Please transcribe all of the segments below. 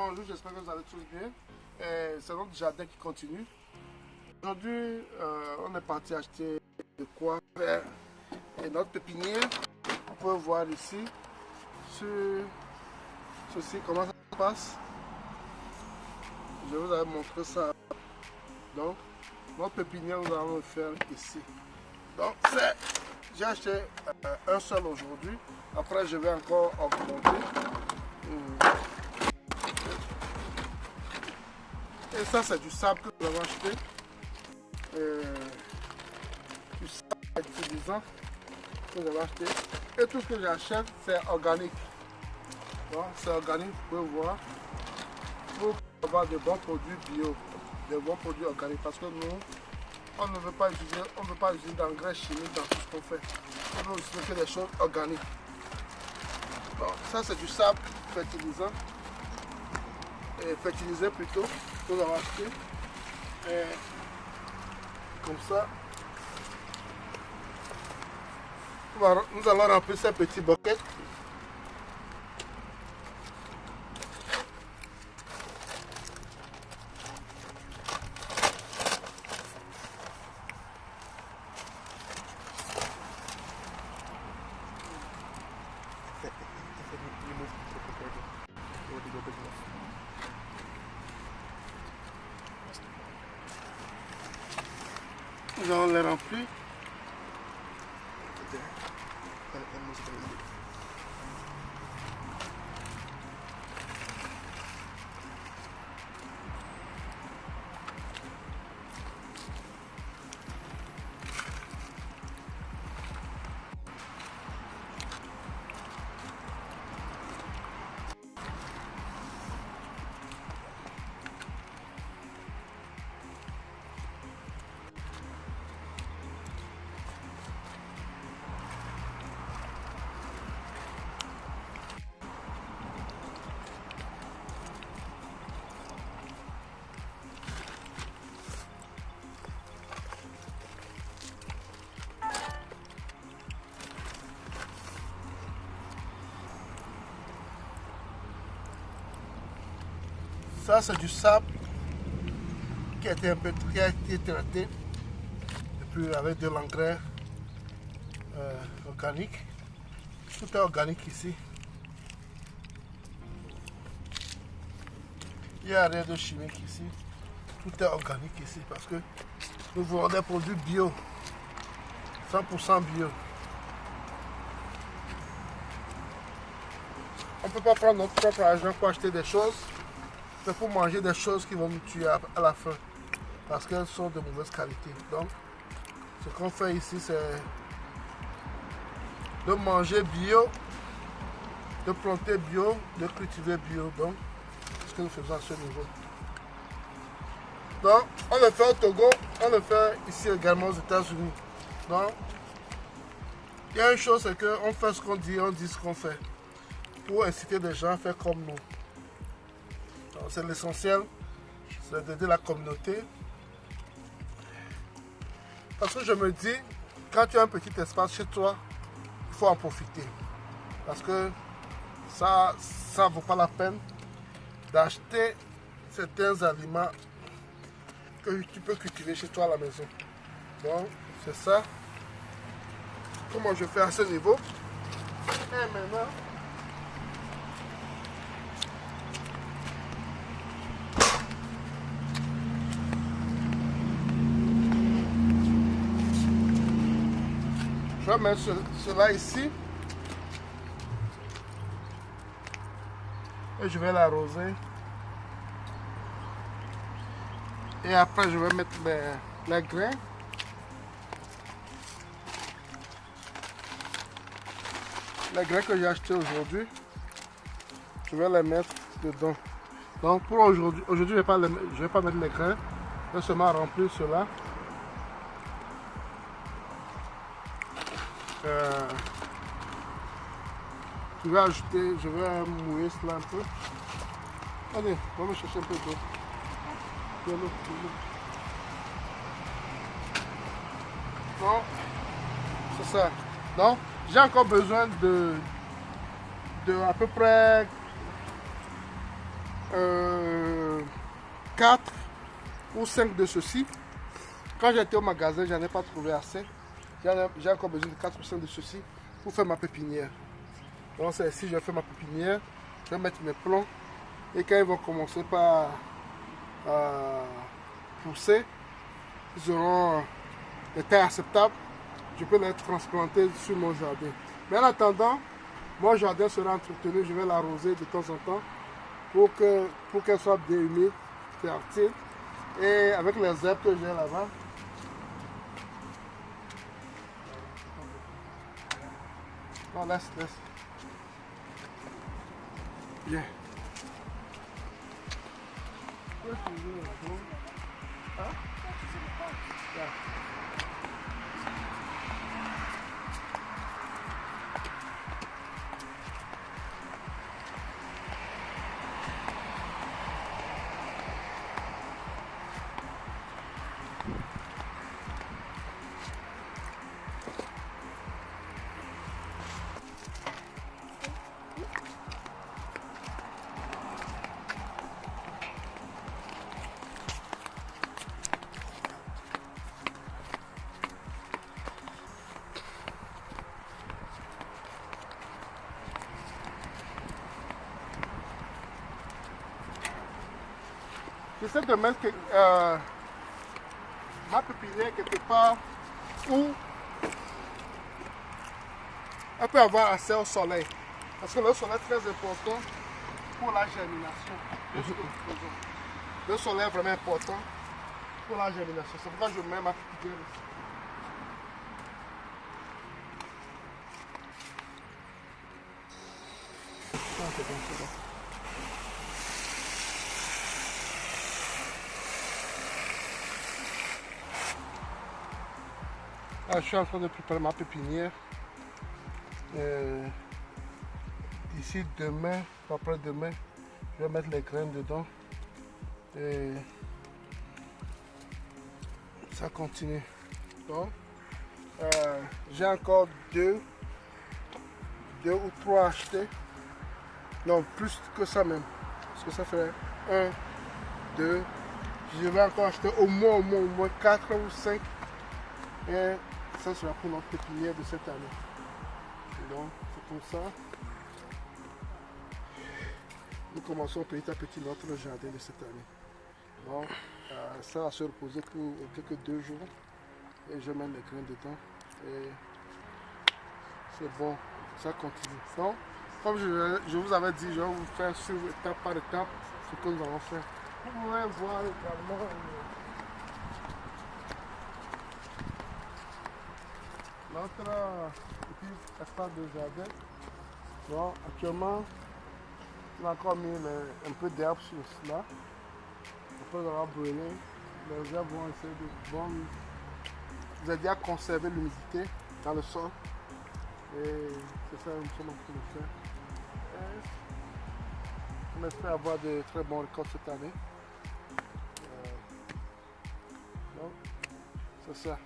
bonjour, j'espère que vous allez tous bien. C'est notre jardin qui continue. Aujourd'hui, on est parti acheter de quoi faire notre pépinière. On peut voir ici ceci, comment ça se passe. Je vous avais montré ça. Donc, notre pépinière, nous allons le faire ici. Donc, j'ai acheté un seul aujourd'hui. Après, je vais encore augmenter. Et ça, c'est du sable que nous avons acheté. Du sable utilisant que nous avons acheté. Et tout ce que j'achète, c'est organique. Donc, c'est organique, vous pouvez voir. Pour avoir de bons produits bio, de bons produits organiques. Parce que nous, on ne veut pas utiliser d'engrais chimiques dans tout ce qu'on fait. On veut utiliser des choses organiques. Donc, ça, c'est du sable fertilisant. Fertilisé plutôt. Nous avons acheté. Comme ça. Nous allons remplir ces petits buckets. Nous allons les remplir. Ça, c'est du sable qui a été traité depuis avec de l'engrais organique. Tout est organique ici. Il n'y a rien de chimique ici. Tout est organique ici parce que nous vendons des produits bio, 100% bio. On ne peut pas prendre notre propre argent pour acheter des choses. C'est pour manger des choses qui vont nous tuer à la fin parce qu'elles sont de mauvaise qualité. Donc, ce qu'on fait ici, c'est de manger bio, de planter bio, de cultiver bio. Donc, c'est ce que nous faisons à ce niveau. Donc, on le fait au Togo, on le fait ici également aux États-Unis. Donc, il y a une chose, c'est qu'on fait ce qu'on dit, on dit ce qu'on fait pour inciter les gens à faire comme nous. C'est l'essentiel, c'est d'aider la communauté. Parce que je me dis, quand tu as un petit espace chez toi, il faut en profiter. Parce que ça ne vaut pas la peine d'acheter certains aliments que tu peux cultiver chez toi à la maison. Donc, c'est ça. Comment je fais à ce niveau. Et maintenant, je vais mettre cela ici et je vais l'arroser et après je vais mettre les grains. Les grains que j'ai achetés aujourd'hui, je vais les mettre dedans. Donc pour aujourd'hui, je ne vais pas mettre les grains, je vais seulement remplir cela. Je vais ajouter, je vais mouiller cela un peu. Allez, on va me chercher un peu d'eau. De l'eau. Bon, c'est ça. Donc, j'ai encore besoin de à peu près 4 ou 5 de ceci. Quand j'étais au magasin, je n'en ai pas trouvé assez. J'ai encore besoin de 4 ou 5 de ceci pour faire ma pépinière. Donc c'est ici, je vais faire ma pépinière, je vais mettre mes plants. Et quand ils vont commencer par pousser, ils auront des tailles acceptables. Je peux les transplanter sur mon jardin. Mais en attendant, mon jardin sera entretenu, je vais l'arroser de temps en temps pour qu'elle soit bien humide, fertile. Et avec les herbes que j'ai là-bas, non, laisse. Bien. Hein? Yeah. J'essaie de mettre ma pépinière quelque part où elle peut avoir accès au soleil. Parce que le soleil est très important pour la germination de ce que nous faisons. Le soleil est vraiment important pour la germination. C'est pourquoi je mets ma pépinière ici. Ah, c'est bon. Ah, je suis en train de préparer ma pépinière. D'ici demain, après-demain, je vais mettre les graines dedans. Et ça continue. Donc, j'ai encore deux ou trois achetés. Non, plus que ça même. Parce que ça fait 1, 2. Je vais encore acheter au moins 4 ou 5. Et ça sera pour notre pépinière de cette année. Donc, c'est comme ça. Nous commençons petit à petit notre jardin de cette année. Donc, ça va se reposer pour quelques 2 jours. Et je mets les graines dedans. Et c'est bon, ça continue. Donc, comme je vous avais dit, je vais vous faire suivre étape par étape ce que nous allons faire. Vous pouvez voir également notre petit espace de jardin. Donc, actuellement, on a encore mis un peu d'herbe sur cela. Après avoir brûlé, les herbes vont essayer de vous aider à conserver l'humidité dans le sol. Et c'est ça que nous sommes en train de faire. On espère avoir de très bons récoltes cette année. Donc, c'est ça.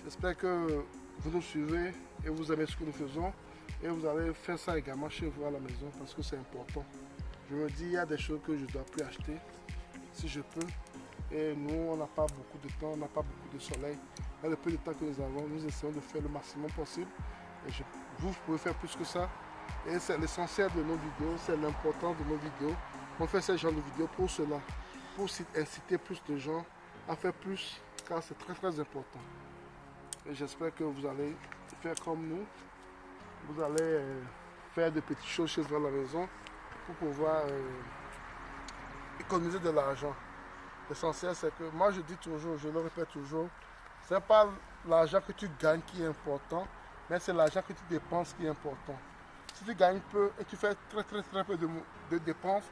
J'espère que vous nous suivez et vous aimez ce que nous faisons. Et vous allez faire ça également chez vous à la maison parce que c'est important. Je me dis, il y a des choses que je ne dois plus acheter si je peux. Et nous, on n'a pas beaucoup de temps, on n'a pas beaucoup de soleil. Dans le peu de temps que nous avons, nous essayons de faire le maximum possible. Et vous pouvez faire plus que ça. Et c'est l'essentiel de nos vidéos, c'est l'importance de nos vidéos. On fait ce genre de vidéos pour cela, pour inciter plus de gens à faire plus, car c'est très très important. Et j'espère que vous allez faire comme nous. Vous allez faire de petites choses chez vous à la maison pour pouvoir économiser de l'argent. L'essentiel, c'est que moi je dis toujours, je le répète toujours, ce n'est pas l'argent que tu gagnes qui est important, mais c'est l'argent que tu dépenses qui est important. Si tu gagnes peu et tu fais très peu de dépenses,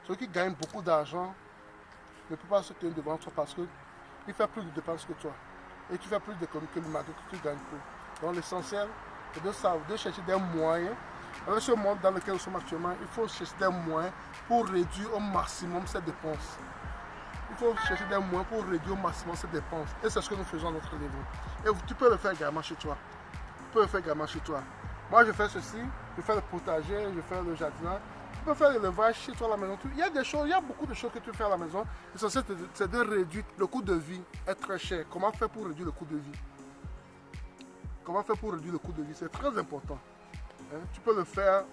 ceux qui gagnent beaucoup d'argent ne peuvent pas se tenir devant toi parce qu'il fait plus de dépenses que toi. Et tu fais plus d'économies que lui malgré que tu gagnes peu. Donc l'essentiel, c'est de chercher des moyens. Dans ce monde dans lequel nous sommes actuellement, il faut chercher des moyens pour réduire au maximum ces dépenses. Il faut chercher des moyens pour réduire au maximum ces dépenses. Et c'est ce que nous faisons à notre niveau. Et tu peux le faire également chez toi. Tu peux le faire également chez toi. Moi, je fais ceci, je fais le potager, je fais le jardinage. Tu peux faire l'élevage chez toi à la maison. Il y a des choses, il y a beaucoup de choses que tu fais à la maison. L'essentiel, c'est de réduire le coût de vie est très cher. Comment faire pour réduire le coût de vie? Comment faire pour réduire le coût de vie? C'est très important. Hein? Tu peux le faire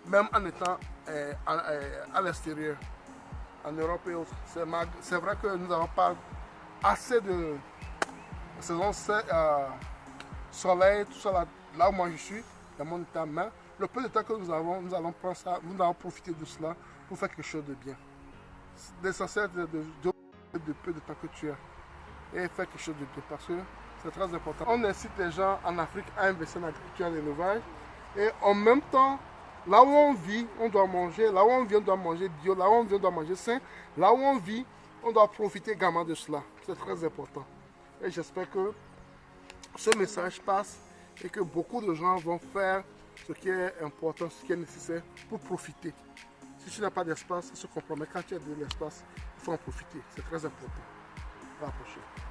même en étant à l'extérieur, en Europe et autres. C'est vrai que nous n'avons pas assez de saison soleil, tout ça là où moi je suis, dans mon état, mais le peu de temps que nous allons prendre ça, nous allons profiter de cela pour faire quelque chose de bien. L'essentiel de peu de temps que tu as et faire quelque chose de bien parce que c'est très important. On incite les gens en Afrique à investir en agriculture et l'élevage et en même temps, là où on vit, on doit manger, là où on vit, on doit manger bio, là où on vit, on doit manger sain, là où on vit, on doit profiter également de cela. C'est très important. Et j'espère que ce message passe et que beaucoup de gens vont faire ce qui est important, ce qui est nécessaire pour profiter. Si tu n'as pas d'espace, ça se comprend. Mais quand tu as de l'espace, il faut en profiter. C'est très important. À la prochaine.